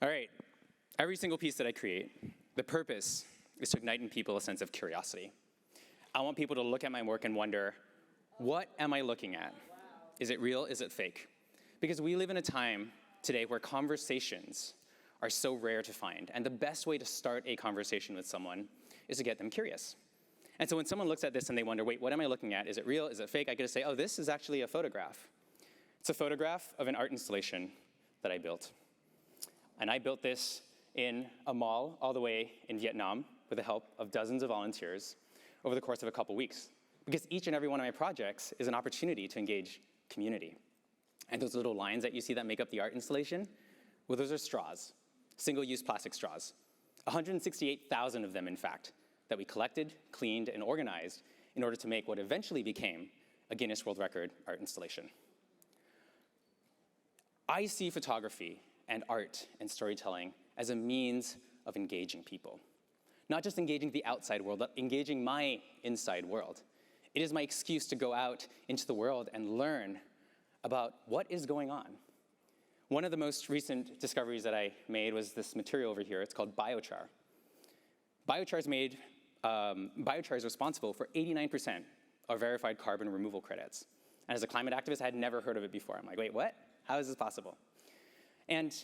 All right, every single piece that I create, the purpose is to ignite in people a sense of curiosity. I want people to look at my work and wonder, what am I looking at? Is it real? Is it fake? Because we live in a time today where conversations are so rare to find, and the best way to start a conversation with someone is to get them curious. And so when someone looks at this and they wonder, wait, what am I looking at? Is it real? Is it fake? I get to say, oh, this is actually a photograph. It's a photograph of an art installation that I built. And I built this in a mall all the way in Vietnam with the help of dozens of volunteers over the course of a couple weeks. Because each and every one of my projects is an opportunity to engage community. And those little lines that you see that make up the art installation, well, those are straws, single-use plastic straws. 168,000 of them, in fact, that we collected, cleaned, and organized in order to make what eventually became a Guinness World Record art installation. I see photography and art and storytelling as a means of engaging people. Not just engaging the outside world, but engaging my inside world. It is my excuse to go out into the world and learn about what is going on. One of the most recent discoveries that I made was this material over here. It's called biochar. Biochar is responsible for 89% of verified carbon removal credits. And as a climate activist, I had never heard of it before. I'm like, wait, what? How is this possible? And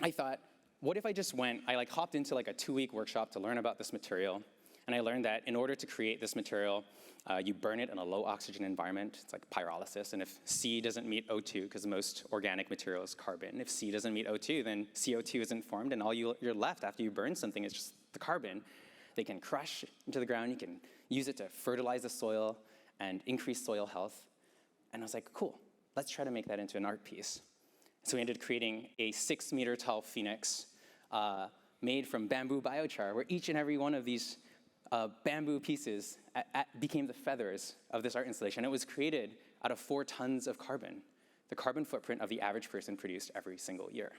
I thought, what if I just went, I hopped into a 2-week workshop to learn about this material, and I learned that in order to create this material, you burn it in a low oxygen environment. It's like pyrolysis, and if C doesn't meet O2, because most organic material is carbon, if C doesn't meet O2, then CO2 isn't formed, and all you're left after you burn something is just the carbon. They can crush into the ground, you can use it to fertilize the soil and increase soil health. And I was like, cool, let's try to make that into an art piece. So we ended up creating a 6-meter tall phoenix made from bamboo biochar, where each and every one of these bamboo pieces became the feathers of this art installation. It was created out of 4 tons of carbon, the carbon footprint of the average person produced every single year.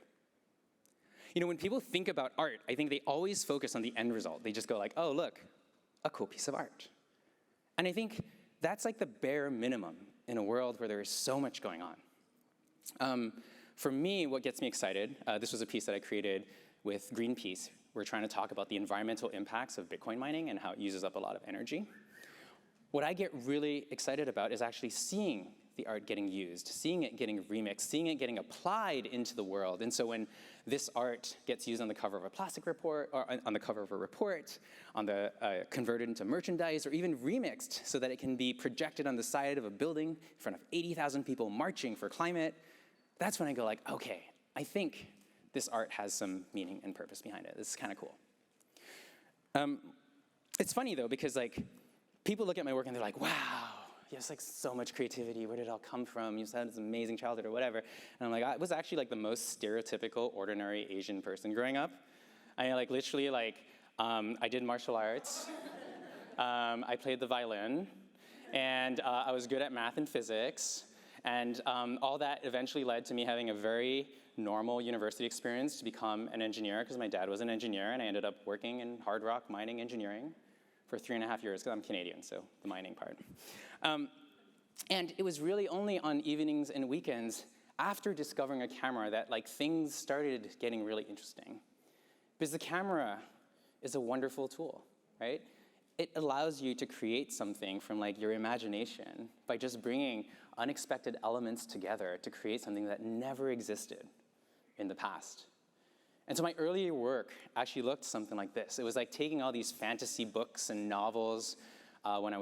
You know, when people think about art, I think they always focus on the end result. They just go like, oh, look, a cool piece of art. And I think that's like the bare minimum in a world where there is so much going on. For me, what gets me excited, this was a piece that I created with Greenpeace. We're trying to talk about the environmental impacts of Bitcoin mining and how it uses up a lot of energy. What I get really excited about is actually seeing the art getting used, seeing it getting remixed, seeing it getting applied into the world. And so when this art gets used on the cover of a plastic report, or on the cover of a report, converted into merchandise, or even remixed so that it can be projected on the side of a building in front of 80,000 people marching for climate, that's when I go like, okay, I think this art has some meaning and purpose behind it. This is kind of cool. It's funny though, because people look at my work and they're like, wow, you have so much creativity. Where did it all come from? You've had this amazing childhood or whatever. And I'm like, I was actually the most stereotypical, ordinary Asian person growing up. I literally I did martial arts. I played the violin. And I was good at math and physics. And all that eventually led to me having a very normal university experience to become an engineer, because my dad was an engineer, and I ended up working in hard rock mining engineering for 3.5 years, because I'm Canadian, so the mining part. And it was really only on evenings and weekends after discovering a camera that things started getting really interesting. Because the camera is a wonderful tool, right? It allows you to create something from your imagination by just bringing unexpected elements together to create something that never existed in the past. And so my earlier work actually looked something like this. It was taking all these fantasy books and novels that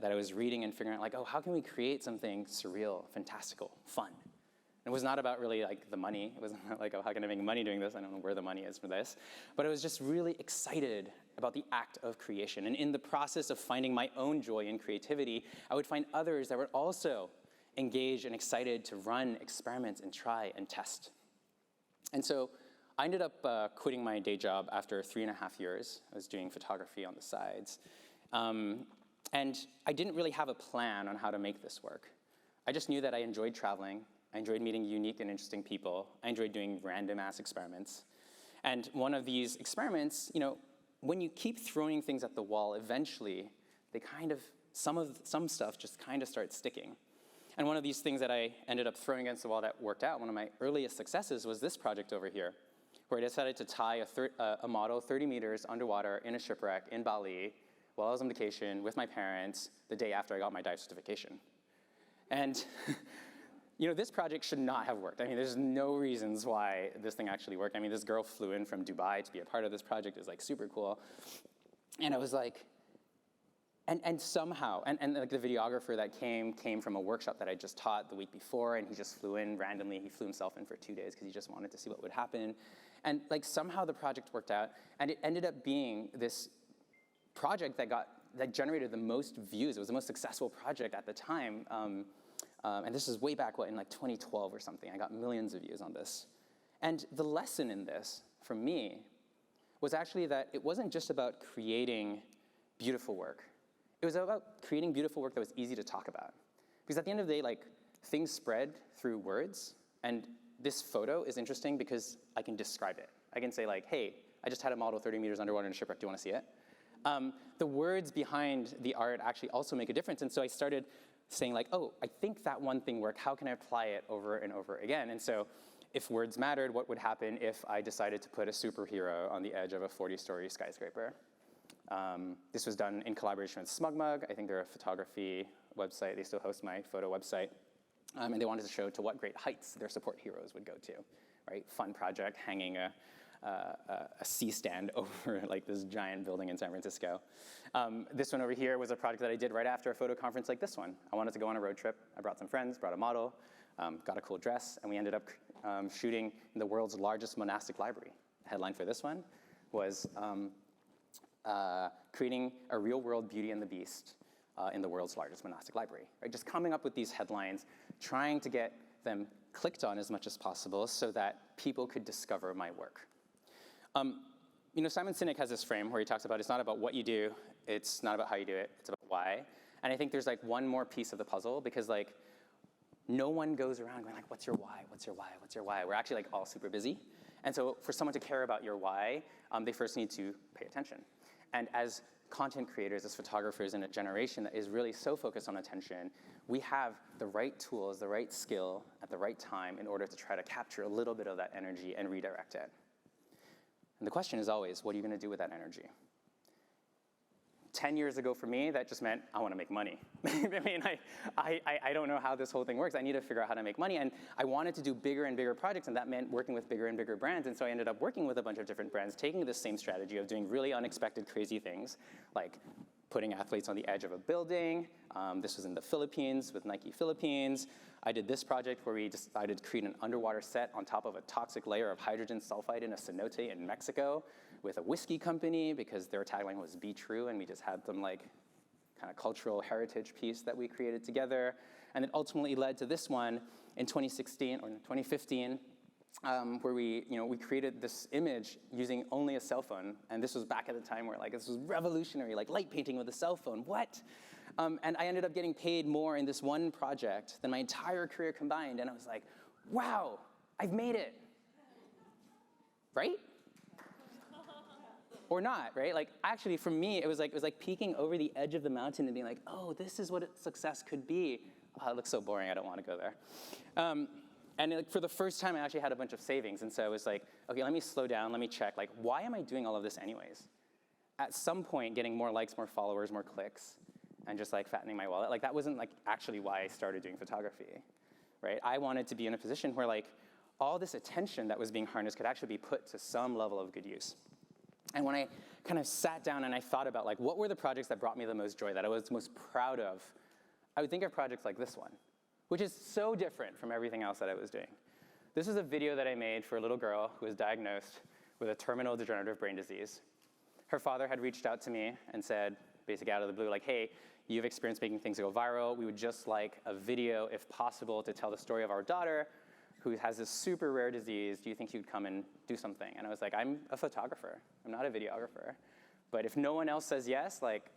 I was reading and figuring out oh, how can we create something surreal, fantastical, fun? It was not about really the money. It wasn't oh, how can I make money doing this? I don't know where the money is for this. But I was just really excited about the act of creation. And in the process of finding my own joy and creativity, I would find others that were also engaged and excited to run experiments and try and test. And so I ended up quitting my day job after 3.5 years. I was doing photography on the sides. And I didn't really have a plan on how to make this work. I just knew that I enjoyed traveling. I enjoyed meeting unique and interesting people. I enjoyed doing random ass experiments. And one of these experiments, when you keep throwing things at the wall, eventually some stuff just kind of starts sticking. And one of these things that I ended up throwing against the wall that worked out, one of my earliest successes, was this project over here. where I decided to tie a model 30 meters underwater in a shipwreck in Bali while I was on vacation with my parents the day after I got my dive certification. And this project should not have worked. I mean, there's no reasons why this thing actually worked. I mean, this girl flew in from Dubai to be a part of this project. It was like super cool. And I was like, and somehow, like the videographer that came from a workshop that I just taught the week before, and he just flew in randomly. He flew himself in for 2 days because he just wanted to see what would happen. And like somehow the project worked out, and it ended up being this project that generated the most views. It was the most successful project at the time. And this is way back, in like 2012 or something. I got millions of views on this. And the lesson in this, for me, was actually that it wasn't just about creating beautiful work. It was about creating beautiful work that was easy to talk about. Because at the end of the day, like, things spread through words, and this photo is interesting because I can describe it. I can say like, hey, I just had a model 30 meters underwater in a shipwreck, do you wanna see it? The words behind the art actually also make a difference, and so I started saying like, oh, I think that one thing worked, how can I apply it over and over again? And so if words mattered, what would happen if I decided to put a superhero on the edge of a 40-story skyscraper? This was done in collaboration with SmugMug. I think they're a photography website. They still host my photo website. And they wanted to show to what great heights their support heroes would go to, right? Fun project, hanging a C-stand over like this giant building in San Francisco. This one over here was a project that I did right after a photo conference like this one. I wanted to go on a road trip. I brought some friends, brought a model, got a cool dress, and we ended up shooting in the world's largest monastic library. The headline for this one was creating a real-world Beauty and the Beast in the world's largest monastic library. Right? Just coming up with these headlines, trying to get them clicked on as much as possible so that people could discover my work. Simon Sinek has this frame where he talks about it's not about what you do, it's not about how you do it, it's about why. And I think there's like one more piece of the puzzle because like no one goes around going like, what's your why, what's your why, what's your why? We're actually like all super busy. And so for someone to care about your why, they first need to pay attention. And as content creators, as photographers in a generation that is really so focused on attention, we have the right tools, the right skill at the right time in order to try to capture a little bit of that energy and redirect it. And the question is always, what are you going to do with that energy? 10 years ago for me, that just meant I want to make money. I mean, I don't know how this whole thing works. I need to figure out how to make money. And I wanted to do bigger and bigger projects, and that meant working with bigger and bigger brands. And so I ended up working with a bunch of different brands, taking this same strategy of doing really unexpected, crazy things, like putting athletes on the edge of a building. This was in the Philippines with Nike Philippines. I did this project where we decided to create an underwater set on top of a toxic layer of hydrogen sulfide in a cenote in Mexico with a whiskey company because their tagline was "Be True," and we just had them like kind of cultural heritage piece that we created together. And it ultimately led to this one in 2016 or 2015 where we created this image using only a cell phone. And this was back at the time where like this was revolutionary, like light painting with a cell phone, what? And I ended up getting paid more in this one project than my entire career combined. And I was like, wow, I've made it, right? Or not, right? Like actually for me, it was like peeking over the edge of the mountain and being like, oh, this is what success could be. Oh, it looks so boring, I don't want to go there. And like, for the first time, I actually had a bunch of savings. And so I was like, okay, let me slow down, let me check, like, why am I doing all of this anyways? At some point, getting more likes, more followers, more clicks, and just like fattening my wallet, like that wasn't like actually why I started doing photography, right? I wanted to be in a position where like all this attention that was being harnessed could actually be put to some level of good use. And when I kind of sat down and I thought about like what were the projects that brought me the most joy, that I was most proud of, I would think of projects like this one, which is so different from everything else that I was doing. This is a video that I made for a little girl who was diagnosed with a terminal degenerative brain disease. Her father had reached out to me and said, basically out of the blue, like, hey, you've experienced making things go viral. We would just like a video, if possible, to tell the story of our daughter who has this super rare disease. Do you think you'd come and do something? And I was like, I'm a photographer. I'm not a videographer. But if no one else says yes, like,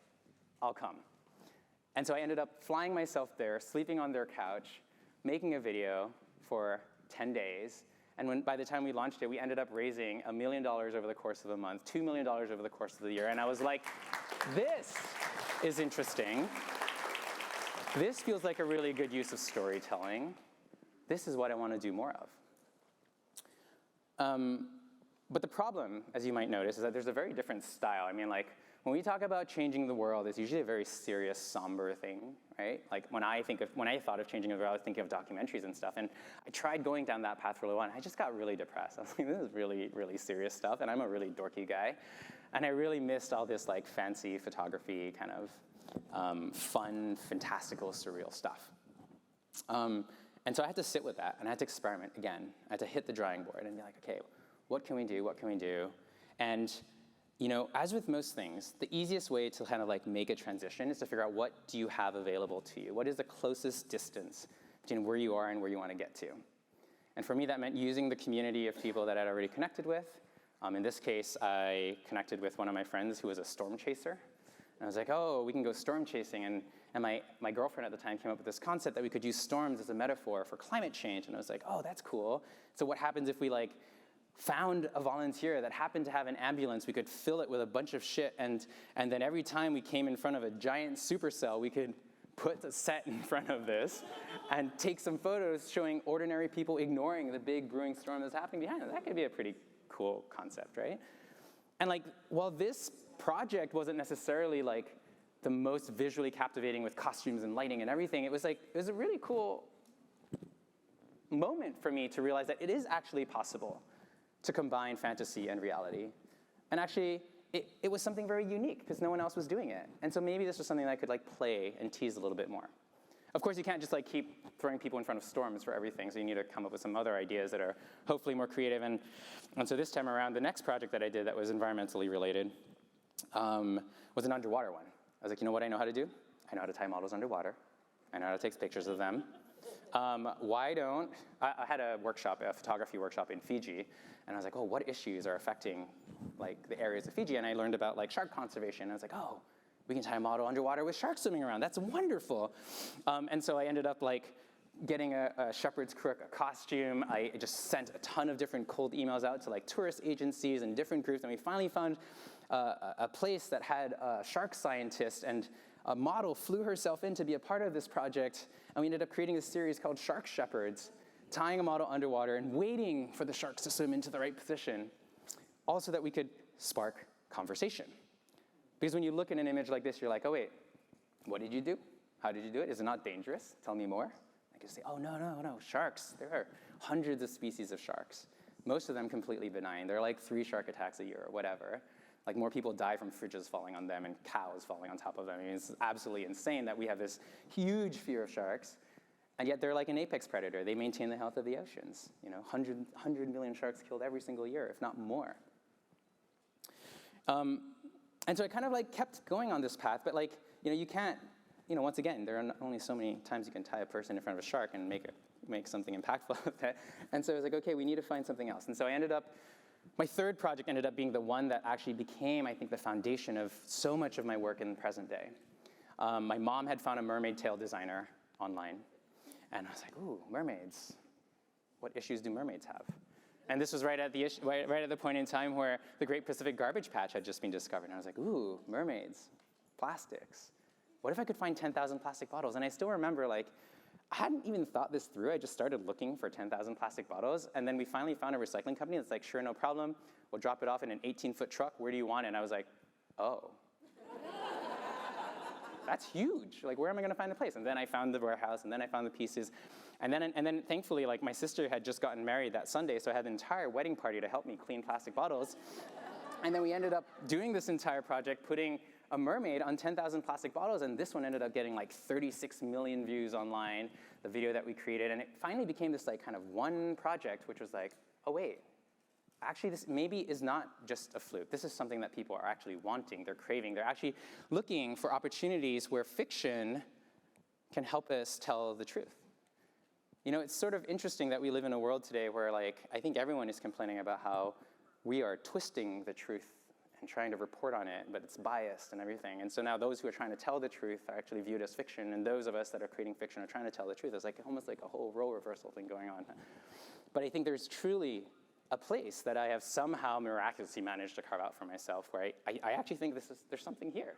I'll come. And so I ended up flying myself there, sleeping on their couch, making a video for 10 days. And by the time we launched it, we ended up raising $1 million over the course of a month, $2 million over the course of the year. And I was like, this is interesting. This feels like a really good use of storytelling. This is what I want to do more of. But the problem, as you might notice, is that there's a very different style. I mean, like, when we talk about changing the world, it's usually a very serious, somber thing, right? Like, when I thought of changing the world, I was thinking of documentaries and stuff, and I tried going down that path for a little while, and I just got really depressed. I was like, this is really, really serious stuff, and I'm a really dorky guy, and I really missed all this, like, fancy photography, kind of fun, fantastical, surreal stuff. And so I had to sit with that, and I had to experiment again. I had to hit the drawing board and be like, okay, what can we do? What can we do? And as with most things, the easiest way to kind of like make a transition is to figure out what do you have available to you? What is the closest distance between where you are and where you want to get to? And for me, that meant using the community of people that I'd already connected with. In this case, I connected with one of my friends who was a storm chaser. And I was like, oh, we can go storm chasing. And my girlfriend at the time came up with this concept that we could use storms as a metaphor for climate change. And I was like, oh, that's cool. So what happens if we found a volunteer that happened to have an ambulance? We could fill it with a bunch of shit, and then every time we came in front of a giant supercell, we could put a set in front of this and take some photos showing ordinary people ignoring the big brewing storm that's happening behind them. That could be a pretty cool concept, right? And while this project wasn't necessarily the most visually captivating with costumes and lighting and everything, it was a really cool moment for me to realize that it is actually possible to combine fantasy and reality. And actually, it was something very unique because no one else was doing it. And so maybe this was something that I could play and tease a little bit more. Of course, you can't just keep throwing people in front of storms for everything, so you need to come up with some other ideas that are hopefully more creative. And so this time around, the next project that I did that was environmentally related was an underwater one. I was like, you know what I know how to do? I know how to tie models underwater. I know how to take pictures of them. I had a photography workshop in Fiji, and I was like, oh, what issues are affecting the areas of Fiji? And I learned about shark conservation. And I was like, oh, we can tie a model underwater with sharks swimming around. That's wonderful. And so I ended up getting a shepherd's crook, a costume. I just sent a ton of different cold emails out to tourist agencies and different groups, and we finally found a place that had a shark scientist, and a model flew herself in to be a part of this project, and we ended up creating a series called Shark Shepherds, tying a model underwater and waiting for the sharks to swim into the right position, also that we could spark conversation. Because when you look at an image like this, you're like, oh wait, what did you do? How did you do it? Is it not dangerous? Tell me more. I can say, oh no, sharks. There are hundreds of species of sharks. Most of them completely benign. There are 3 shark attacks a year or whatever. More people die from fridges falling on them and cows falling on top of them. I mean, it's absolutely insane that we have this huge fear of sharks, and yet they're like an apex predator. They maintain the health of the oceans. 100 million sharks killed every single year, if not more. And so I kind of kept going on this path, but you can't, once again, there are only so many times you can tie a person in front of a shark and make something impactful of that. And so I was like, okay, we need to find something else. And so my third project ended up being the one that actually became, I think, the foundation of so much of my work in the present day. My mom had found a mermaid tail designer online, and I was like, ooh, mermaids. What issues do mermaids have? And this was right at the point in time where the Great Pacific Garbage Patch had just been discovered. And I was like, ooh, mermaids, plastics. What if I could find 10,000 plastic bottles? And I still remember, I hadn't even thought this through. I just started looking for 10,000 plastic bottles. And then we finally found a recycling company that's like, sure, no problem. We'll drop it off in an 18-foot truck. Where do you want it? And I was like, oh. That's huge. Where am I going to find the place? And then I found the warehouse, and then I found the pieces. And then thankfully, my sister had just gotten married that Sunday, so I had an entire wedding party to help me clean plastic bottles. And then we ended up doing this entire project, putting a mermaid on 10,000 plastic bottles, and this one ended up getting 36 million views online, the video that we created. And it finally became this kind of one project, which was oh wait, actually this maybe is not just a fluke. This is something that people are actually wanting, they're craving. They're actually looking for opportunities where fiction can help us tell the truth. It's sort of interesting that we live in a world today where I think everyone is complaining about how we are twisting the truth and trying to report on it, but it's biased and everything. And so now those who are trying to tell the truth are actually viewed as fiction, and those of us that are creating fiction are trying to tell the truth. It's almost like a whole role reversal thing going on. But I think there's truly a place that I have somehow miraculously managed to carve out for myself where I actually think there's something here.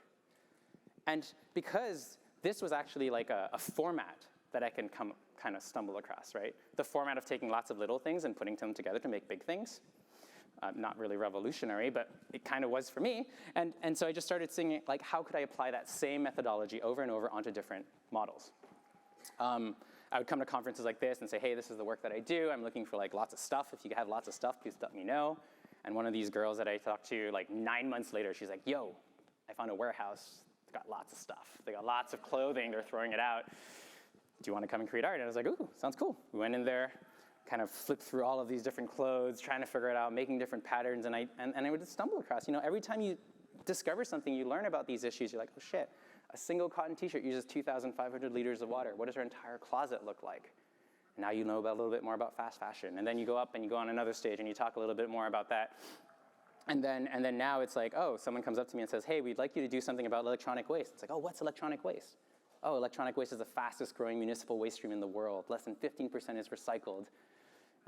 And because this was actually a format that I can kind of stumble across, right? The format of taking lots of little things and putting them together to make big things. Not really revolutionary, but it kind of was for me. And so I just started thinking, like, how could I apply that same methodology over and over onto different models? I would come to conferences like this and say, hey, this is the work that I do. I'm looking for like lots of stuff. If you have lots of stuff, please let me know. And one of these girls that I talked to, like 9 months later, she's like, yo, I found a warehouse. It's got lots of stuff. They got lots of clothing. They're throwing it out. Do you want to come and create art? And I was like, ooh, sounds cool. We went in there, kind of flipped through all of these different clothes, trying to figure it out, making different patterns. And I would stumble across, every time you discover something, you learn about these issues. You're like, oh, shit. A single cotton t-shirt uses 2,500 liters of water. What does her entire closet look like? And now you know a little bit more about fast fashion. And then you go up and you go on another stage and you talk a little bit more about that. And then now it's like, oh, someone comes up to me and says, hey, we'd like you to do something about electronic waste. It's like, oh, what's electronic waste? Oh, electronic waste is the fastest growing municipal waste stream in the world. Less than 15% is recycled.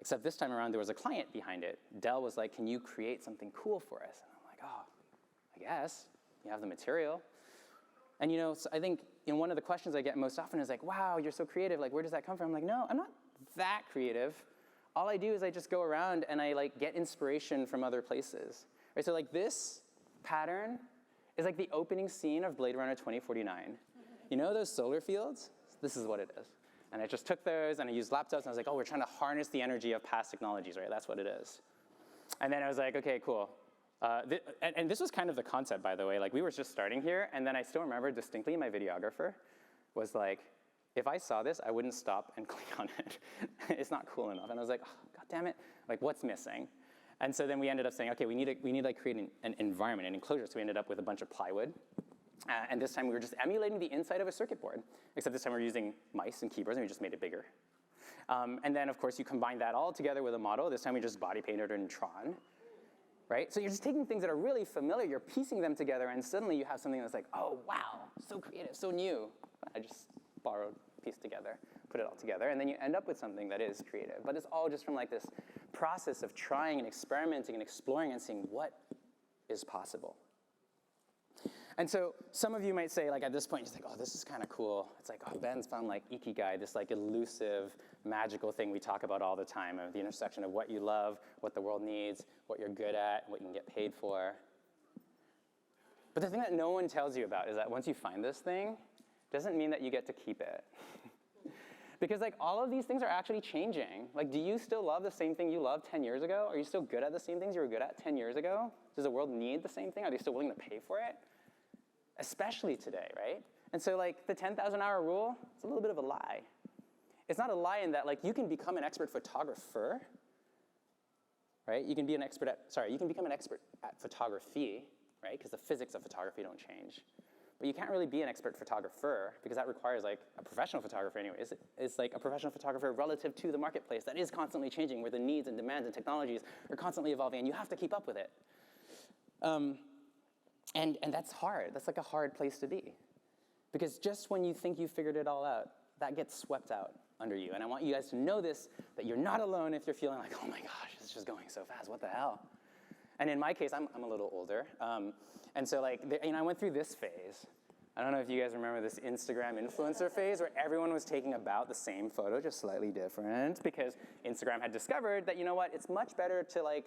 Except this time around, there was a client behind it. Dell was like, can you create something cool for us? And I'm like, oh, I guess. You have the material. And so I think one of the questions I get most often is like, wow, you're so creative. Like, where does that come from? I'm like, no, I'm not that creative. All I do is I just go around and I like get inspiration from other places. Right? So like this pattern is like the opening scene of Blade Runner 2049. You know those solar fields? This is what it is. And I just took those and I used laptops and I was like, oh, we're trying to harness the energy of past technologies, right? That's what it is. And then I was like, okay, cool. And this was kind of the concept, by the way. Like, we were just starting here, and then I still remember distinctly my videographer was like, if I saw this, I wouldn't stop and click on it. It's not cool enough. And I was like, oh, God damn it. Like, what's missing? And so then we ended up saying, okay, we need to like create an environment, an enclosure. So we ended up with a bunch of plywood. And this time we were just emulating the inside of a circuit board, except this time we're using mice and keyboards, and we just made it bigger. And then, of course, you combine that all together with a model. This time we just body painted it in Tron. Right? So you're just taking things that are really familiar, you're piecing them together, and suddenly you have something that's like, oh, wow, so creative, so new. I just borrowed, pieced together, put it all together, and then you end up with something that is creative. But it's all just from like this process of trying and experimenting and exploring and seeing what is possible. And so some of you might say, like, at this point, you're like, oh, this is kind of cool. It's like, oh, Ben's found like Ikigai, this like elusive, magical thing we talk about all the time of the intersection of what you love, what the world needs, what you're good at, what you can get paid for. But the thing that no one tells you about is that once you find this thing, doesn't mean that you get to keep it. Because like all of these things are actually changing. Like, do you still love the same thing you loved 10 years ago? Are you still good at the same things you were good at 10 years ago? Does the world need the same thing? Are they still willing to pay for it? Especially today, right? And so like the 10,000-hour rule, it's a little bit of a lie. It's not a lie in that like you can become an expert photographer, right? You can become an expert at photography, right? Because the physics of photography don't change. But you can't really be an expert photographer because that requires like a professional photographer anyway. It's like a professional photographer relative to the marketplace that is constantly changing, where the needs and demands and technologies are constantly evolving, and you have to keep up with it. And that's hard. That's like a hard place to be. Because just when you think you figured it all out, that gets swept out under you. And I want you guys to know this, that you're not alone if you're feeling like, oh my gosh, it's just going so fast, what the hell? And in my case, I'm a little older. And so like, I went through this phase. I don't know if you guys remember this Instagram influencer phase where everyone was taking about the same photo, just slightly different, because Instagram had discovered that, you know what, it's much better to like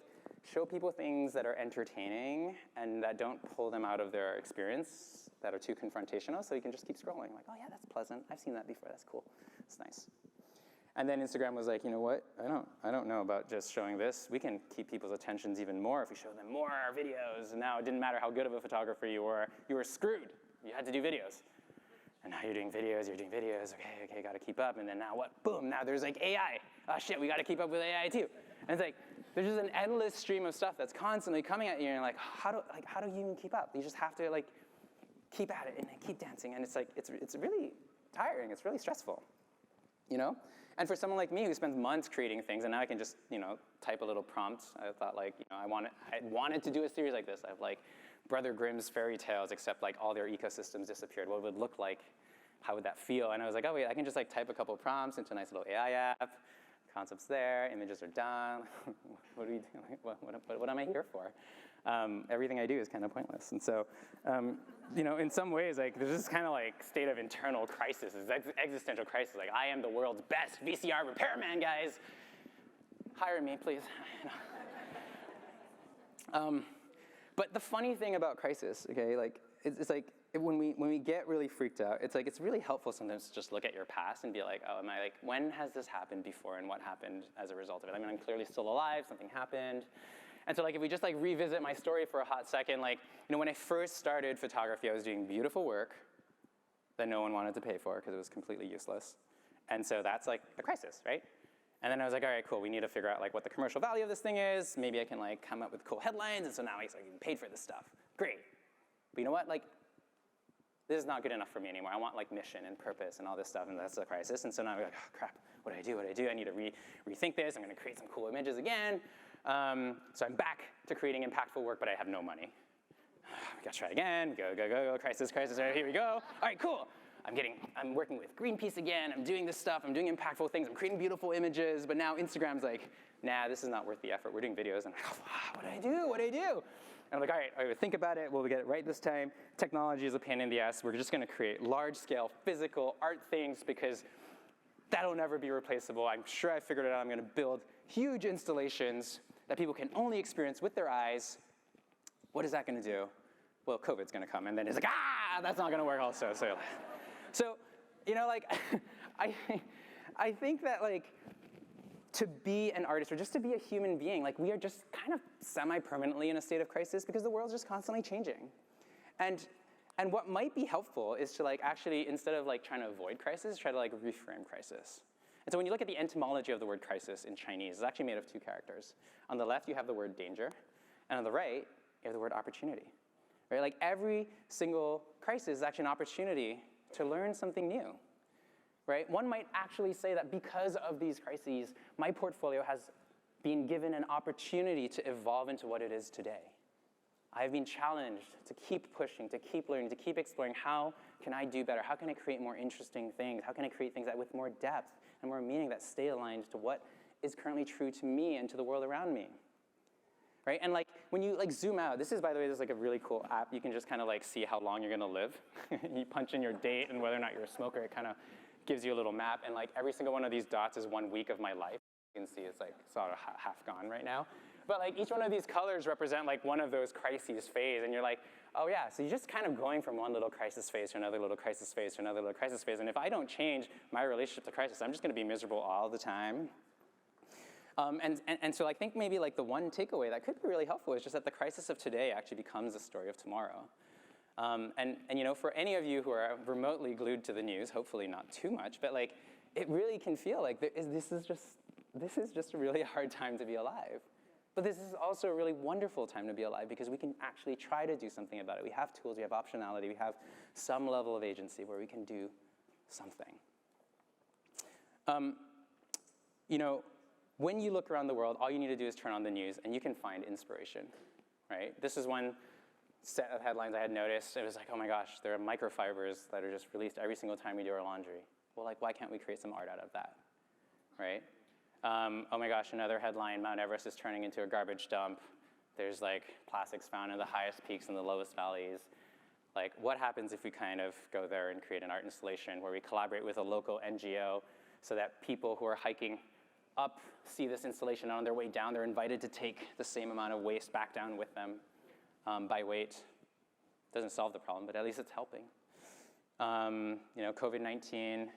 show people things that are entertaining and that don't pull them out of their experience, that are too confrontational, so you can just keep scrolling. Like, oh yeah, that's pleasant. I've seen that before. That's cool. It's nice. And then Instagram was like, you know what? I don't know about just showing this. We can keep people's attentions even more if we show them more videos. And now it didn't matter how good of a photographer you were screwed. You had to do videos. And now you're doing videos. Okay, got to keep up. And then now what? Boom, now there's like AI. Oh shit, we got to keep up with AI too. And it's like, there's just an endless stream of stuff that's constantly coming at you, and you're like, how do you even keep up? You just have to like keep at it and keep dancing, and it's like it's really tiring. It's really stressful, you know. And for someone like me who spends months creating things, and now I can just type a little prompt. I thought like I wanted to do a series like this. I have like Brother Grimm's fairy tales, except like all their ecosystems disappeared. What would it look like? How would that feel? And I was like, oh wait, I can just like type a couple prompts into a nice little AI app. Concepts there, images are done. What do we do? What am I here for? Everything I do is kind of pointless. And so, in some ways, like there's this kind of like state of internal crisis, this existential crisis. Like, I am the world's best VCR repairman, guys. Hire me, please. But the funny thing about crisis, okay, like, it's like, when we get really freaked out, it's like, it's really helpful sometimes to just look at your past and be like, oh, when has this happened before and what happened as a result of it? I mean, I'm clearly still alive, something happened. And so like, if we just like revisit my story for a hot second, like, when I first started photography, I was doing beautiful work that no one wanted to pay for because it was completely useless. And so that's like a crisis, right? And then I was like, all right, cool, we need to figure out like what the commercial value of this thing is. Maybe I can like come up with cool headlines, and so now I'm getting paid for this stuff. Great. But you know what, like, this is not good enough for me anymore. I want like mission and purpose and all this stuff, and that's a crisis. And so now I'm like, oh crap, what do I do, what do I do? I need to rethink this. I'm gonna create some cool images again. So I'm back to creating impactful work, but I have no money. We gotta try it again, go, crisis, all right, here we go. All right, cool. I'm working with Greenpeace again, I'm doing this stuff, I'm doing impactful things, I'm creating beautiful images, but now Instagram's like, nah, this is not worth the effort. We're doing videos, and I'm like, what do I do? And I'm like, all right, think about it, we'll get it right this time. Technology is a pain in the ass. We're just gonna create large-scale physical art things because that'll never be replaceable. I'm sure I figured it out. I'm gonna build huge installations that people can only experience with their eyes. What is that gonna do? Well, COVID's gonna come, and then it's like, that's not gonna work also. So, like, I think that, like, to be an artist, or just to be a human being, like, we are just kind of semi-permanently in a state of crisis because the world's just constantly changing. And what might be helpful is to, like, actually, instead of, like, trying to avoid crisis, try to, like, reframe crisis. And so when you look at the etymology of the word crisis in Chinese, it's actually made of two characters. On the left, you have the word danger, and on the right, you have the word opportunity. Right? Like, every single crisis is actually an opportunity to learn something new, right? One might actually say that because of these crises, my portfolio has been given an opportunity to evolve into what it is today. I've been challenged to keep pushing, to keep learning, to keep exploring how can I do better? How can I create more interesting things? How can I create things that with more depth and more meaning that stay aligned to what is currently true to me and to the world around me? Right? And like, when you like zoom out, this is, by the way, this is like a really cool app. You can just kind of like see how long you're gonna live. You punch in your date and whether or not you're a smoker, it kind of gives you a little map. And like, every single one of these dots is 1 week of my life. You can see it's like sort of half gone right now. But like, each one of these colors represent like one of those crises phase. And you're like, oh yeah, so you're just kind of going from one little crisis phase to another little crisis phase to another little crisis phase. And if I don't change my relationship to crisis, I'm just gonna be miserable all the time. And so I think maybe like the one takeaway that could be really helpful is just that the crisis of today actually becomes the story of tomorrow. And for any of you who are remotely glued to the news, hopefully not too much, but like, it really can feel like this is just a really hard time to be alive. But this is also a really wonderful time to be alive because we can actually try to do something about it. We have tools, we have optionality, we have some level of agency where we can do something. When you look around the world, all you need to do is turn on the news and you can find inspiration, right? This is one set of headlines I had noticed. It was like, oh my gosh, there are microfibers that are just released every single time we do our laundry. Well, like, why can't we create some art out of that, right? Oh my gosh, another headline, Mount Everest is turning into a garbage dump. There's like plastics found in the highest peaks and the lowest valleys. Like, what happens if we kind of go there and create an art installation where we collaborate with a local NGO so that people who are hiking up see this installation, and on their way down, they're invited to take the same amount of waste back down with them by weight. Doesn't solve the problem, but at least it's helping. COVID-19,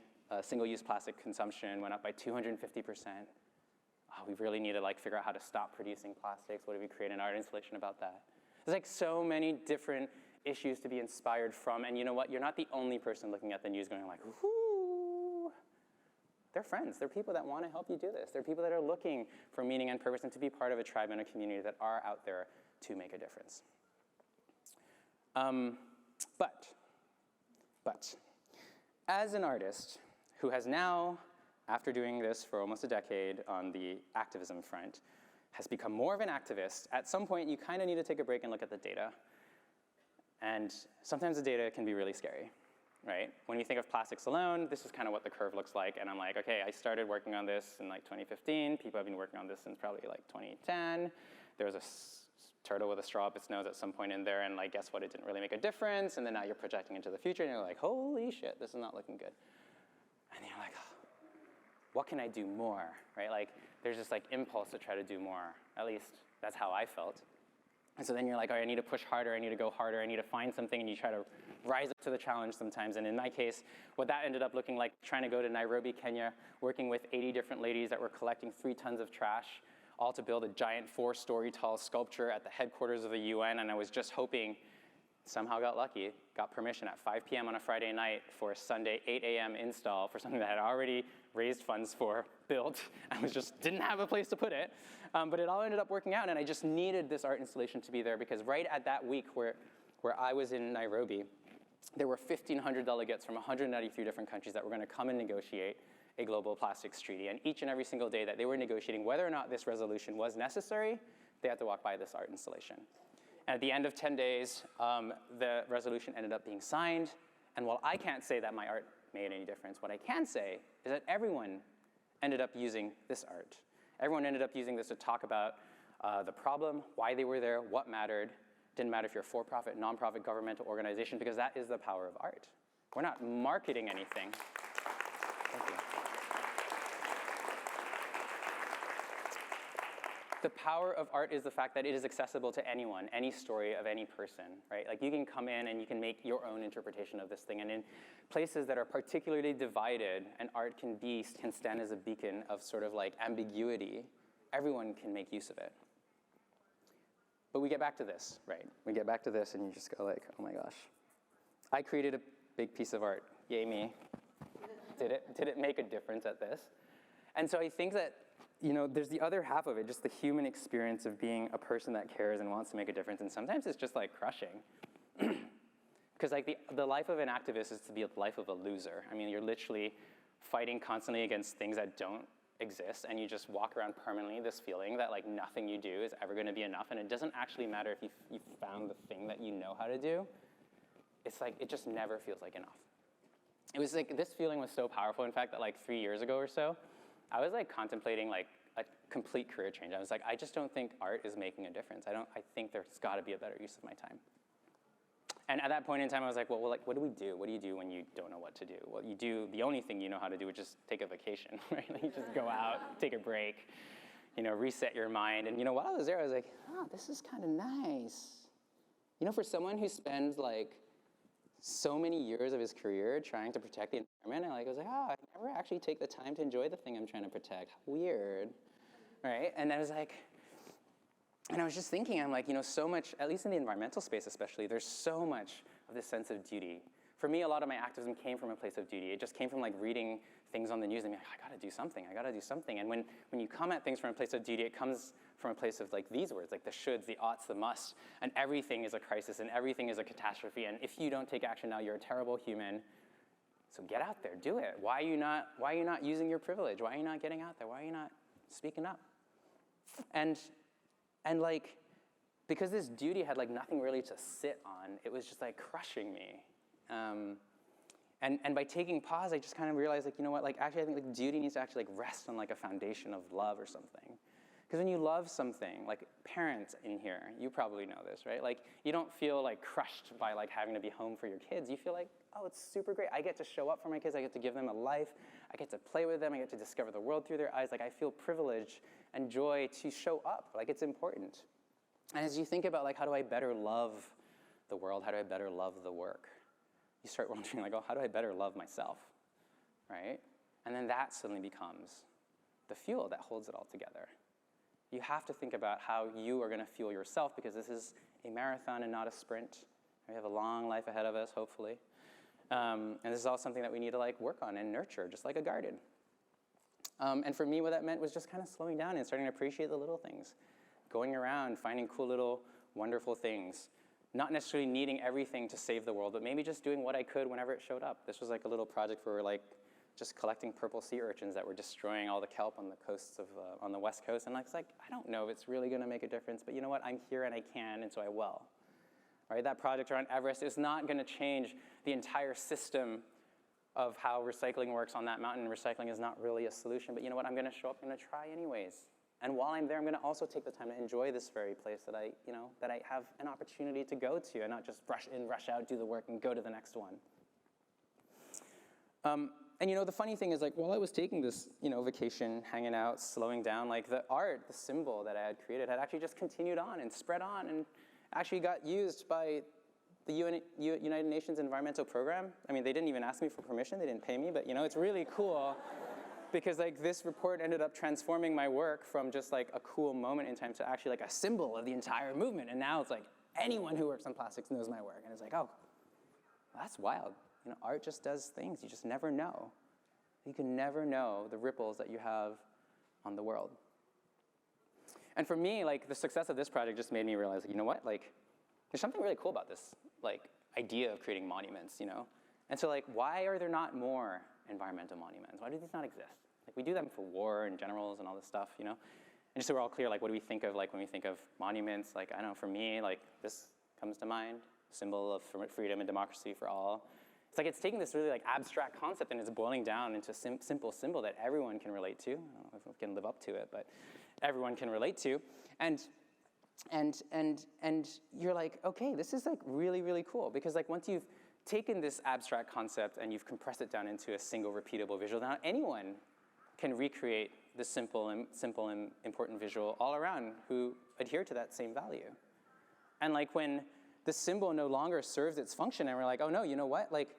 single-use plastic consumption went up by 250%. Oh, we really need to like figure out how to stop producing plastics. What do we create an art installation about that? There's like so many different issues to be inspired from, and you know what? You're not the only person looking at the news going like, whoo. They're friends. They're people that want to help you do this. They're people that are looking for meaning and purpose and to be part of a tribe and a community that are out there to make a difference. But as an artist who has now, after doing this for almost a decade on the activism front, has become more of an activist, at some point you kind of need to take a break and look at the data. And sometimes the data can be really scary, right? When you think of plastics alone, this is kind of what the curve looks like. And I'm like, okay, I started working on this in like 2015. People have been working on this since probably like 2010. There was a turtle with a straw up its nose at some point in there, and like, guess what? It didn't really make a difference. And then now you're projecting into the future, and you're like, holy shit, this is not looking good. And you're like, oh, what can I do more, right? Like, there's this like impulse to try to do more. At least that's how I felt. And so then you're like, all right, I need to push harder, I need to go harder, I need to find something, and you try to rise up to the challenge sometimes. And in my case, what that ended up looking like, trying to go to Nairobi, Kenya, working with 80 different ladies that were collecting 3 tons of trash, all to build a giant 4-story tall sculpture at the headquarters of the UN. And I was just hoping, somehow got lucky, got permission at 5 p.m. on a Friday night for a Sunday 8 a.m. install for something that I had already raised funds for, built. I just didn't have a place to put it. But it all ended up working out, and I just needed this art installation to be there because right at that week where I was in Nairobi, there were 1,500 delegates from 193 different countries that were going to come and negotiate a global plastics treaty. And each and every single day that they were negotiating whether or not this resolution was necessary, they had to walk by this art installation. And at the end of 10 days, the resolution ended up being signed. And while I can't say that my art made any difference, what I can say is that everyone ended up using this art. Everyone ended up using this to talk about the problem, why they were there, what mattered. Didn't matter if you're a for-profit, non-profit, governmental organization, because that is the power of art. We're not marketing anything. Thank you. The power of art is the fact that it is accessible to anyone, any story of any person, right? Like you can come in and you can make your own interpretation of this thing. And in places that are particularly divided, and art can stand as a beacon of sort of like ambiguity, everyone can make use of it. But we get back to this, right? We get back to this and you just go like, oh my gosh. I created a big piece of art, yay me. Did it make a difference at this? And so I think that, you know, there's the other half of it, just the human experience of being a person that cares and wants to make a difference. And sometimes it's just like crushing. Because like the life of an activist is to be the life of a loser. I mean, you're literally fighting constantly against things that don't exist, and you just walk around permanently this feeling that like nothing you do is ever going to be enough, and it doesn't actually matter if you found the thing that you know how to do. It's like, it just never feels like enough. It was like, this feeling was so powerful, in fact, that like 3 years ago or so, I was like contemplating like a complete career change. I was like, I just don't think art is making a difference. I think there's got to be a better use of my time. And at that point in time, I was like, well, like, what do we do? What do you do when you don't know what to do? Well, you do, the only thing you know how to do is just take a vacation, right? Like, you just go out, take a break, you know, reset your mind. And, you know, while I was there, I was like, oh, this is kind of nice. You know, for someone who spends, like, so many years of his career trying to protect the environment, I was like, oh, I never actually take the time to enjoy the thing I'm trying to protect. Weird, right? And I was like, and I was just thinking, I'm like, you know, so much, at least in the environmental space especially, there's so much of this sense of duty. For me, a lot of my activism came from a place of duty. It just came from like reading things on the news and being like, I gotta do something, I gotta do something. And when you come at things from a place of duty, it comes from a place of like these words, like the shoulds, the oughts, the musts, and everything is a crisis and everything is a catastrophe. And if you don't take action now, you're a terrible human. So get out there, do it. Why are you not using your privilege? Why are you not getting out there? Why are you not speaking up? And like, because this duty had like nothing really to sit on, it was just like crushing me. And by taking pause, I just kind of realized like, you know what, like actually I think like duty needs to actually like rest on like a foundation of love or something. Because when you love something, like parents in here, you probably know this, right? Like you don't feel like crushed by like having to be home for your kids. You feel like, oh, it's super great. I get to show up for my kids. I get to give them a life. I get to play with them. I get to discover the world through their eyes. Like I feel privilege and joy to show up. Like it's important. And as you think about like, how do I better love the world? How do I better love the work? You start wondering like, oh, how do I better love myself, right? And then that suddenly becomes the fuel that holds it all together. You have to think about how you are gonna fuel yourself because this is a marathon and not a sprint. We have a long life ahead of us, hopefully. And this is all something that we need to like work on and nurture, just like a garden. And for me, what that meant was just kind of slowing down and starting to appreciate the little things. Going around, finding cool little wonderful things. Not necessarily needing everything to save the world, but maybe just doing what I could whenever it showed up. This was like a little project where we're like just collecting purple sea urchins that were destroying all the kelp on the coasts of, on the West Coast. And it's like, I don't know if it's really gonna make a difference, but you know what, I'm here and I can, and so I will. Right, that project around Everest is not gonna change the entire system of how recycling works on that mountain. Recycling is not really a solution, but you know what, I'm gonna show up, I'm gonna try anyways. And while I'm there, I'm gonna also take the time to enjoy this very place that I have an opportunity to go to and not just rush in, rush out, do the work, and go to the next one. And you know, the funny thing is like, while I was taking this, you know, vacation, hanging out, slowing down, like the art, the symbol that I had created had actually just continued on and spread on. actually got used by the United Nations Environmental Program. I mean, they didn't even ask me for permission, they didn't pay me, but you know, it's really cool because like this report ended up transforming my work from just like a cool moment in time to actually like a symbol of the entire movement. And now it's like anyone who works on plastics knows my work. And it's like, oh, that's wild. You know, art just does things. You just never know. You can never know the ripples that you have on the world. And for me, like the success of this project just made me realize, you know what, like there's something really cool about this like idea of creating monuments, you know? And so like, why are there not more environmental monuments? Why do these not exist? Like we do them for war and generals and all this stuff, you know? And just so we're all clear, like what do we think of like when we think of monuments? Like, I don't know, for me, like this comes to mind, symbol of freedom and democracy for all. It's like it's taking this really like abstract concept and it's boiling down into a simple symbol that everyone can relate to. I don't know if we can live up to it, but everyone can relate to. And you're like, okay, this is like really, really cool because like once you've taken this abstract concept and you've compressed it down into a single repeatable visual, now anyone can recreate the simple and important visual all around who adhere to that same value. And like when the symbol no longer serves its function and we're like, oh no, you know what? Like,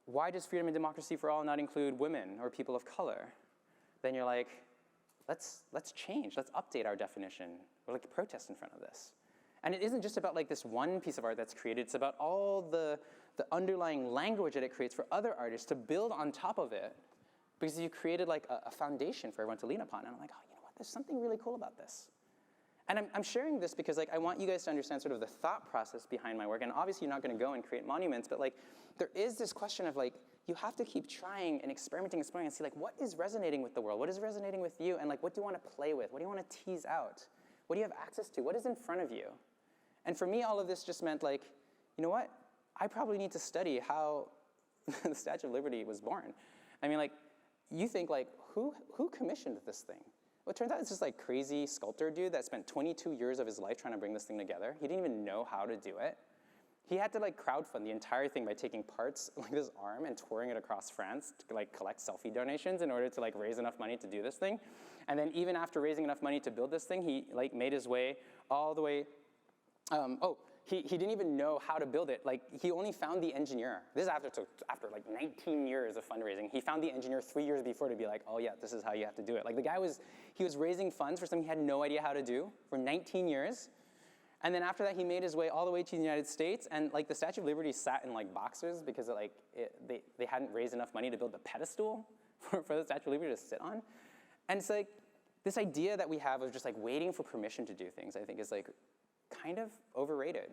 why does freedom and democracy for all not include women or people of color? Then you're like, let's change, let's update our definition. We're like protest in front of this. And it isn't just about like this one piece of art that's created, it's about all the underlying language that it creates for other artists to build on top of it because you created like a foundation for everyone to lean upon. And I'm like, oh, you know what, there's something really cool about this. And I'm sharing this because like I want you guys to understand sort of the thought process behind my work. And obviously you're not gonna go and create monuments, but like there is this question of like, you have to keep trying and experimenting and see like what is resonating with the world? What is resonating with you? And like what do you wanna play with? What do you wanna tease out? What do you have access to? What is in front of you? And for me, all of this just meant like, you know what? I probably need to study how the Statue of Liberty was born. I mean like, you think like, who commissioned this thing? Well, it turns out it's this like crazy sculptor dude that spent 22 years of his life trying to bring this thing together. He didn't even know how to do it. He had to like crowdfund the entire thing by taking parts like this arm and touring it across France to like collect selfie donations in order to like raise enough money to do this thing. And then even after raising enough money to build this thing, he like made his way all the way, he didn't even know how to build it. Like he only found the engineer. This is after like 19 years of fundraising. He found the engineer 3 years before to be like, oh yeah, this is how you have to do it. Like the guy he was raising funds for something he had no idea how to do for 19 years. And then after that, he made his way all the way to the United States. And like the Statue of Liberty sat in like boxes because they hadn't raised enough money to build the pedestal for the Statue of Liberty to sit on. And it's like this idea that we have of just like waiting for permission to do things, I think is like kind of overrated.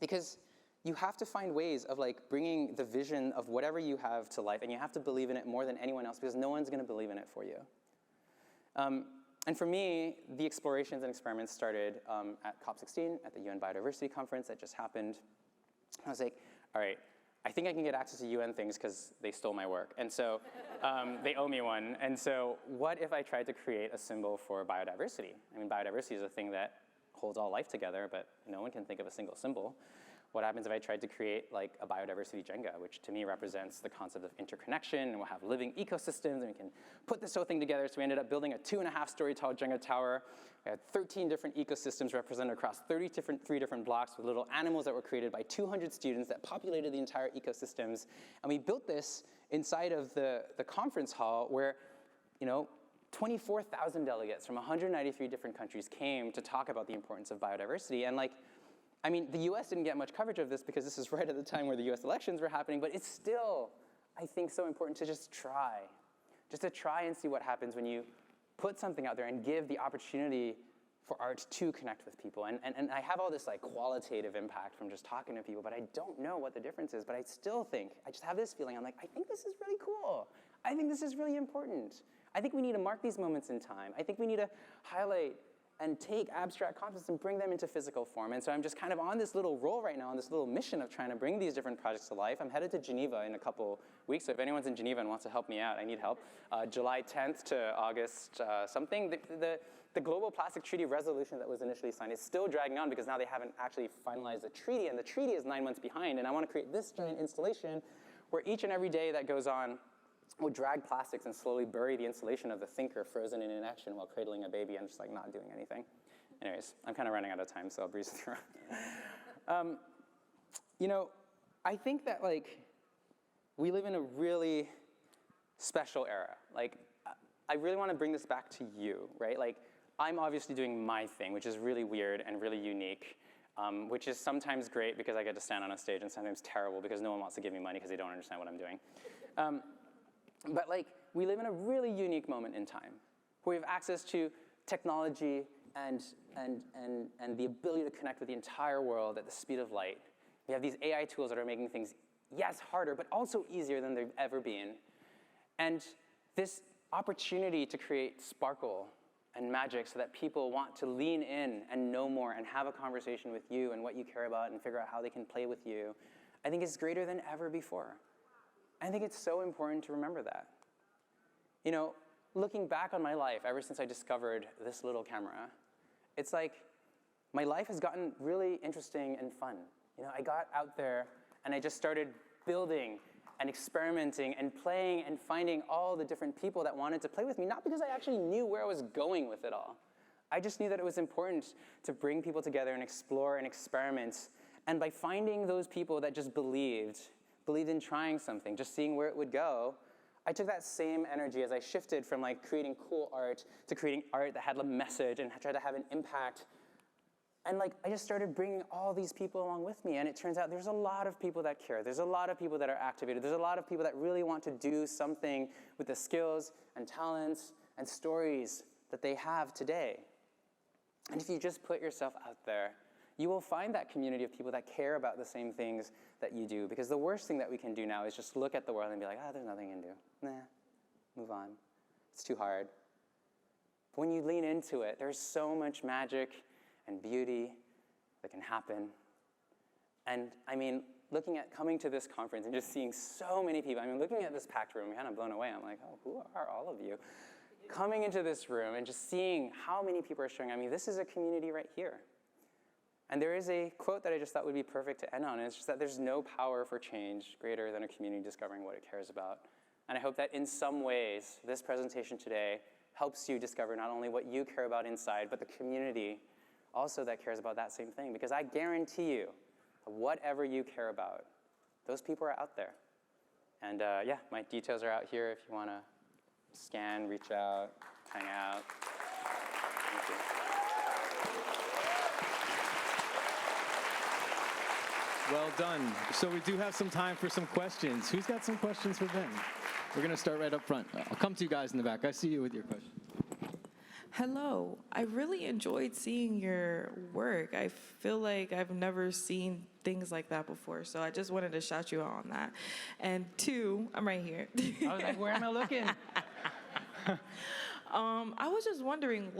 Because you have to find ways of like bringing the vision of whatever you have to life, and you have to believe in it more than anyone else because no one's gonna believe in it for you. And for me, the explorations and experiments started at COP16 at the UN Biodiversity Conference that just happened. I was like, all right, I think I can get access to UN things because they stole my work. And so they owe me one. And so what if I tried to create a symbol for biodiversity? I mean, biodiversity is a thing that holds all life together, but no one can think of a single symbol. What happens if I tried to create like a biodiversity Jenga, which to me represents the concept of interconnection, and we'll have living ecosystems, and we can put this whole thing together. So we ended up building a 2.5-story tall Jenga tower. We had 13 different ecosystems represented across 3 different blocks with little animals that were created by 200 students that populated the entire ecosystems. And we built this inside of the conference hall where, you know, 24,000 delegates from 193 different countries came to talk about the importance of biodiversity. And like, I mean, the US didn't get much coverage of this because this is right at the time where the US elections were happening, but it's still, I think, so important to just to try and see what happens when you put something out there and give the opportunity for art to connect with people. And I have all this like qualitative impact from just talking to people, but I don't know what the difference is, but I still think, I just have this feeling, I'm like, I think this is really cool. I think this is really important. I think we need to mark these moments in time. I think we need to highlight and take abstract concepts and bring them into physical form. And so I'm just kind of on this little roll right now, on this little mission of trying to bring these different projects to life. I'm headed to Geneva in a couple weeks, so if anyone's in Geneva and wants to help me out, I need help. July 10th to August something. The Global Plastic Treaty resolution that was initially signed is still dragging on because now they haven't actually finalized the treaty, and the treaty is 9 months behind, and I want to create this giant installation where each and every day that goes on, we'll drag plastics and slowly bury the installation of the thinker frozen in inaction while cradling a baby and just like not doing anything. Anyways, I'm kind of running out of time, so I'll breeze through. I think that we live in a really special era. I really want to bring this back to you, right? I'm obviously doing my thing, which is really weird and really unique, which is sometimes great because I get to stand on a stage, and sometimes terrible because no one wants to give me money because they don't understand what I'm doing. But we live in a really unique moment in time where we have access to technology and the ability to connect with the entire world at the speed of light. We have these AI tools that are making things, yes, harder, but also easier than they've ever been. And this opportunity to create sparkle and magic so that people want to lean in and know more and have a conversation with you and what you care about and figure out how they can play with you, I think is greater than ever before. I think it's so important to remember that. Looking back on my life, ever since I discovered this little camera, it's my life has gotten really interesting and fun. I got out there and I just started building and experimenting and playing and finding all the different people that wanted to play with me, not because I actually knew where I was going with it all. I just knew that it was important to bring people together and explore and experiment. And by finding those people that just believed in trying something, just seeing where it would go, I took that same energy as I shifted from creating cool art to creating art that had a message and tried to have an impact. And I just started bringing all these people along with me, and it turns out there's a lot of people that care. There's a lot of people that are activated. There's a lot of people that really want to do something with the skills and talents and stories that they have today. And if you just put yourself out there, you will find that community of people that care about the same things that you do. Because the worst thing that we can do now is just look at the world and be like, there's nothing you can do. Nah, move on. It's too hard. But when you lean into it, there's so much magic and beauty that can happen. And coming to this conference and just seeing so many people, looking at this packed room, I'm kind of blown away. I'm like, who are all of you? Coming into this room and just seeing how many people are showing, this is a community right here. And there is a quote that I just thought would be perfect to end on, and it's just that there's no power for change greater than a community discovering what it cares about. And I hope that in some ways, this presentation today helps you discover not only what you care about inside, but the community also that cares about that same thing. Because I guarantee you, whatever you care about, those people are out there. And my details are out here if you want to scan, reach out, hang out. Thank you. Well done. So we do have some time for some questions. Who's got some questions for Ben? We're going to start right up front. I'll come to you guys in the back. I see you with your question. Hello. I really enjoyed seeing your work. I feel like I've never seen things like that before, so I just wanted to shout you out on that. And two, I'm right here. I was like, where am I looking? I was just wondering,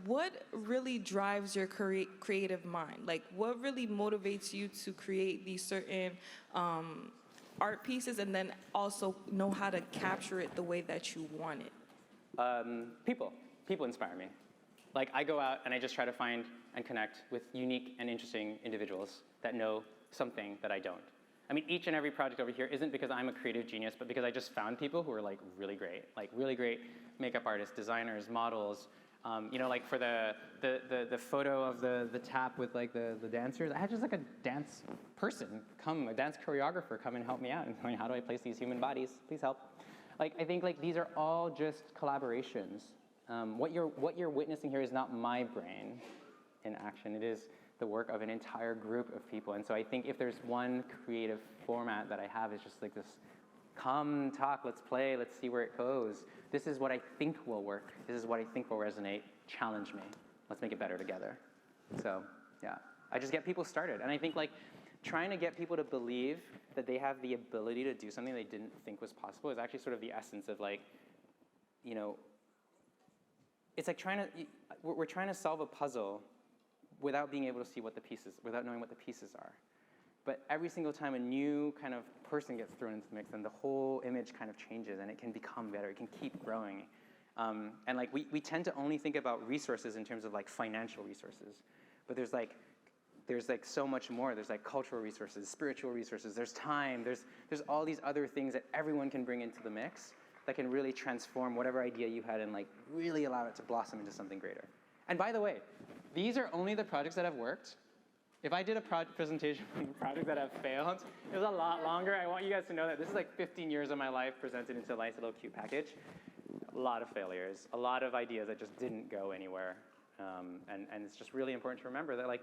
what really drives your creative mind? What really motivates you to create these certain art pieces and then also know how to capture it the way that you want it? People inspire me. I go out and I just try to find and connect with unique and interesting individuals that know something that I don't. Each and every project over here isn't because I'm a creative genius, but because I just found people who are really great makeup artists, designers, models. For the photo of the tap with the dancers, I had just a dance person a dance choreographer come and help me out and tell me, how do I place these human bodies? Please help. I think these are all just collaborations. What you're witnessing here is not my brain in action. It is the work of an entire group of people. And so I think if there's one creative format that I have, is just this, come talk, let's play, let's see where it goes. This is what I think will work. This is what I think will resonate. Challenge me. Let's make it better together. So yeah, I just get people started. And I think trying to get people to believe that they have the ability to do something they didn't think was possible is actually sort of the essence of it's we're trying to solve a puzzle without being able to see without knowing what the pieces are. But every single time a new kind of person gets thrown into the mix, then the whole image kind of changes and it can become better. It can keep growing. And we tend to only think about resources in terms of financial resources. But there's so much more. There's cultural resources, spiritual resources, there's time, there's all these other things that everyone can bring into the mix that can really transform whatever idea you had and really allow it to blossom into something greater. And by the way, these are only the projects that have worked. If I did a presentation on projects that have failed, it was a lot longer. I want you guys to know that this is like 15 years of my life presented into a nice little cute package. A lot of failures, a lot of ideas that just didn't go anywhere. And it's just really important to remember that, like,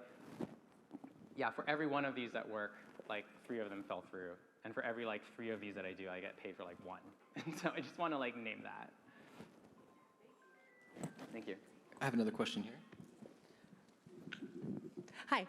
yeah, for every one of these that work, like 3 of them fell through. And for every like 3 of these that I do, I get paid for like 1. And so I just want to like name that. Thank you. I have another question here. Hi.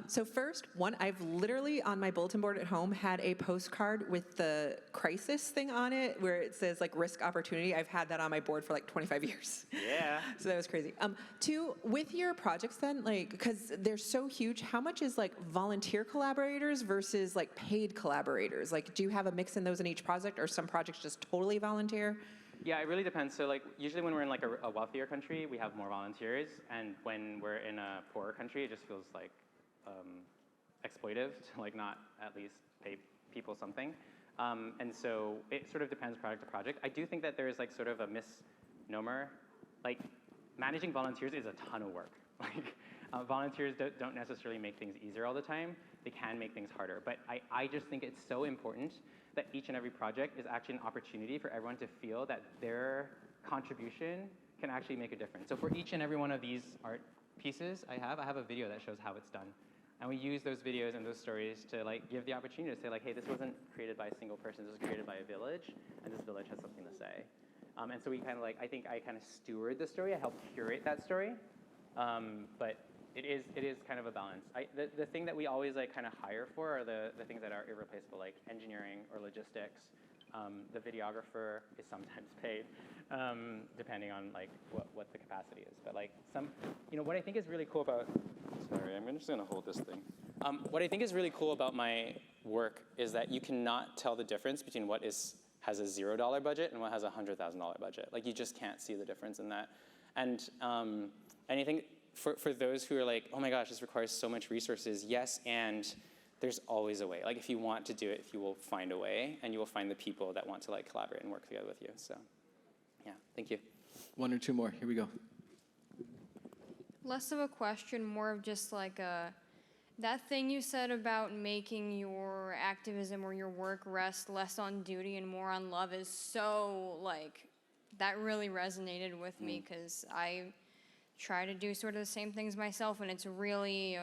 So first, I've literally on my bulletin board at home had a postcard with the crisis thing on it where it says like risk opportunity. I've had that on my board for like 25 years. Yeah. So that was crazy. 2, with your projects then, like, because they're so huge, how much is like volunteer collaborators versus like paid collaborators? Like, do you have a mix in those in each project, or some projects just totally volunteer? Yeah, it really depends. So like usually when we're in like a wealthier country, we have more volunteers, and when we're in a poorer country, it just feels like exploitive to like not at least pay people something. And so it sort of depends project to project. I do think that there is like sort of a misnomer. Like managing volunteers is a ton of work. Like volunteers don't necessarily make things easier all the time. They can make things harder. But I just think it's so important that each and every project is actually an opportunity for everyone to feel that their contribution can actually make a difference. So for each and every one of these art pieces I have a video that shows how it's done. And we use those videos and those stories to like give the opportunity to say like, hey, this wasn't created by a single person, this was created by a village, and this village has something to say. And so we kind of like, I think I kind of steward the story, I help curate that story. But it is kind of a balance. The thing that we always like kind of hire for are the things that are irreplaceable, like engineering or logistics. The videographer is sometimes paid, depending on like what the capacity is. But like what I think is really cool about, sorry, I'm just gonna hold this thing. What I think is really cool about my work is that you cannot tell the difference between what has a $0 budget and what has a $100,000 budget. Like you just can't see the difference in that. And I think for those who are like, oh my gosh, this requires so much resources, yes, and there's always a way. Like if you want to do it, you will find a way, and you will find the people that want to like collaborate and work together with you. So yeah, thank you. 1 or 2 more, here we go. Less of a question, more of just like that thing you said about making your activism or your work rest less on duty and more on love is so like, that really resonated with me, because I try to do sort of the same things myself, and it's really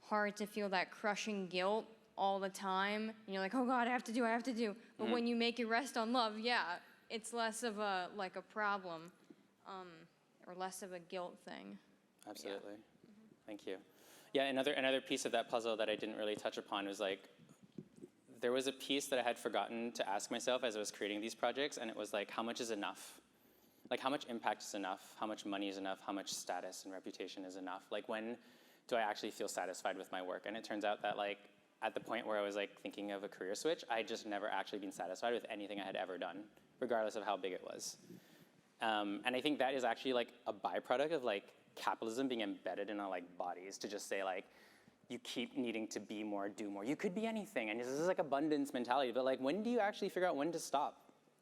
hard to feel that crushing guilt all the time. And you're like, oh God, I have to do. But when you make it rest on love, yeah, it's less of a like a problem, or less of a guilt thing. Absolutely. Yeah. Thank you. Yeah, another piece of that puzzle that I didn't really touch upon was like, there was a piece that I had forgotten to ask myself as I was creating these projects, and it was like, how much is enough? Like how much impact is enough? How much money is enough? How much status and reputation is enough? Like when do I actually feel satisfied with my work? And it turns out that like at the point where I was like thinking of a career switch, I just never actually been satisfied with anything I had ever done, regardless of how big it was. And I think that is actually like a byproduct of like capitalism being embedded in our like bodies to just say like, you keep needing to be more, do more. You could be anything, and this is like abundance mentality, but like when do you actually figure out when to stop?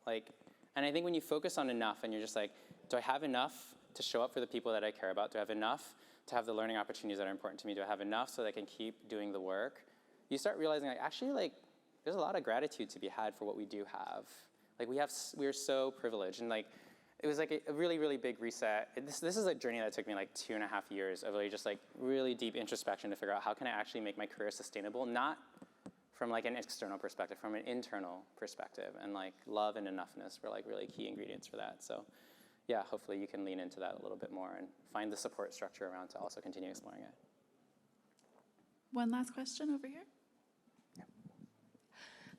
Like, and I think when you focus on enough and you're just like, do I have enough to show up for the people that I care about? Do I have enough to have the learning opportunities that are important to me? Do I have enough so that I can keep doing the work? You start realizing like, actually like, there's a lot of gratitude to be had for what we do have. Like we're so privileged, and like, it was like a really, really big reset. This is a journey that took me like 2.5 years of really just like really deep introspection to figure out how can I actually make my career sustainable, not from like an external perspective, from an internal perspective. And like love and enoughness were like really key ingredients for that. So yeah, hopefully you can lean into that a little bit more and find the support structure around to also continue exploring it. One last question over here. Yeah.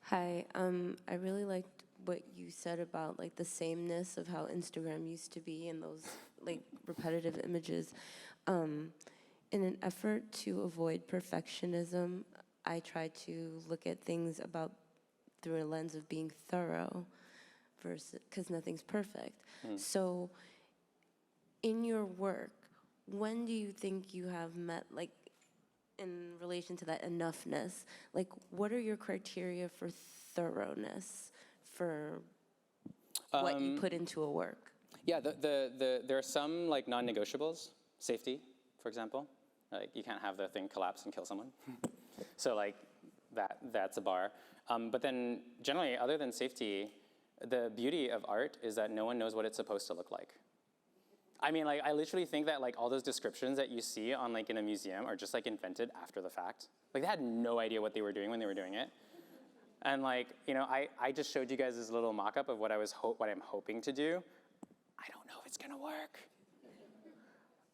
Hi, I really liked what you said about like the sameness of how Instagram used to be and those like repetitive images. In an effort to avoid perfectionism, I try to look at things through a lens of being thorough versus, because nothing's perfect. So in your work, when do you think you have met, like in relation to that enoughness, like what are your criteria for thoroughness for what you put into a work? Yeah, there are some like non-negotiables. Safety, for example. Like, you can't have the thing collapse and kill someone. So like, that's a bar. But then generally, other than safety, the beauty of art is that no one knows what it's supposed to look like. I mean, like, I literally think that like all those descriptions that you see on like in a museum are just like invented after the fact. Like, they had no idea what they were doing when they were doing it. And like, you know, I just showed you guys this little mock-up of what I'm hoping to do. I don't know if it's gonna work.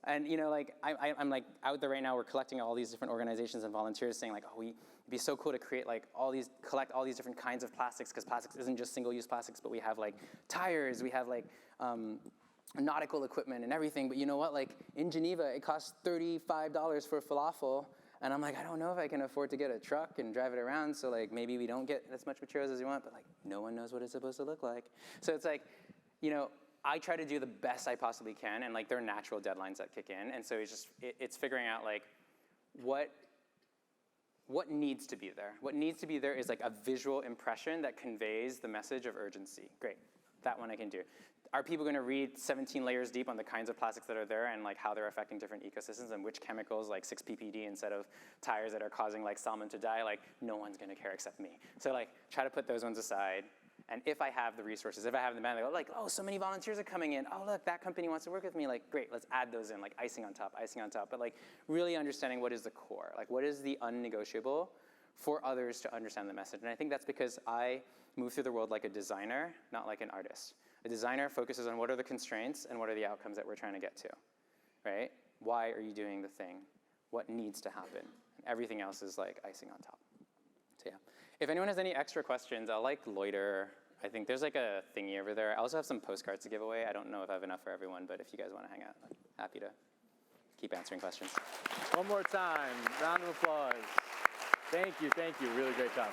And you know, like, I'm like out there right now, we're collecting all these different organizations and volunteers saying like, oh, it'd be so cool to create like collect all these different kinds of plastics, because plastics isn't just single-use plastics, but we have like tires, we have like nautical equipment and everything. But you know what, like in Geneva, it costs $35 for a falafel. And I'm like, I don't know if I can afford to get a truck and drive it around, so like maybe we don't get as much materials as we want, but like no one knows what it's supposed to look like. So it's like, you know, I try to do the best I possibly can, and like there are natural deadlines that kick in, and so it's figuring out like what needs to be there. What needs to be there is like a visual impression that conveys the message of urgency. Great, that one I can do. Are people going to read 17 layers deep on the kinds of plastics that are there and like how they're affecting different ecosystems and which chemicals, like 6 ppd instead of tires, that are causing like salmon to die? Like, no one's going to care except me. So like, try to put those ones aside. And if I have the resources, if I have the mandate, like, oh, so many volunteers are coming in. Oh, look, that company wants to work with me. Like, great, let's add those in, like icing on top, icing on top. But like, really understanding what is the core, like what is the unnegotiable for others to understand the message. And I think that's because I move through the world like a designer, not like an artist. A designer focuses on what are the constraints and what are the outcomes that we're trying to get to, right? Why are you doing the thing? What needs to happen? And everything else is like icing on top. So yeah. If anyone has any extra questions, I'll like loiter. I think there's like a thingy over there. I also have some postcards to give away. I don't know if I have enough for everyone, but if you guys want to hang out, I'm happy to keep answering questions. One more time, round of applause. Thank you, really great job.